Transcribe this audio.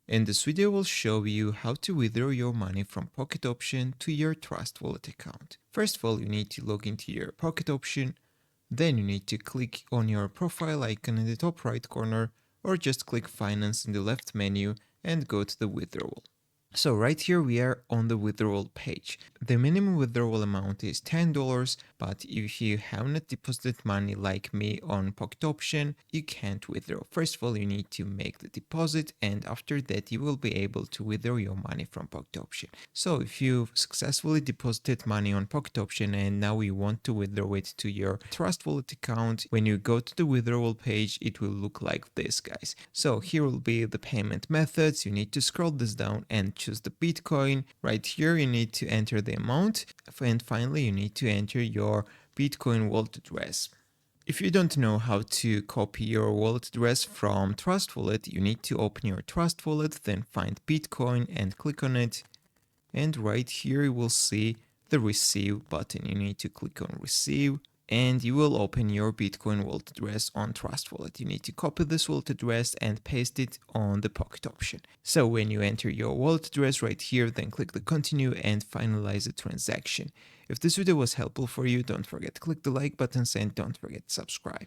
In this video, we'll show you how to withdraw your money from Pocket Option to your Trust Wallet account. First of all, you need to log into your Pocket Option. Then you need to click on your profile icon in the top right corner, or just click Finance in the left menu and go to the withdrawal. So right here we are on the withdrawal page. The minimum withdrawal amount is $10, but if you have not deposited money like me on Pocket Option, you can't withdraw. First of all, you need to make the deposit, and after that you will be able to withdraw your money from Pocket Option. So if you've successfully deposited money on Pocket Option and now you want to withdraw it to your Trust Wallet account, when you go to the withdrawal page, it will look like this, guys. So here will be the payment methods. You need to scroll this down and choose the Bitcoin. Right here you need to enter the amount, and finally you need to enter your Bitcoin wallet address. If you don't know how to copy your wallet address from Trust Wallet, you need to open your Trust Wallet, then find Bitcoin and click on it. And right here you will see the Receive button. You need to click on Receive, and you will open your Bitcoin wallet address on Trust Wallet. You need to copy this wallet address and paste it on the Pocket Option. So when you enter your wallet address right here, then click the continue and finalize the transaction. If this video was helpful for you, don't forget to click the like button and don't forget to subscribe.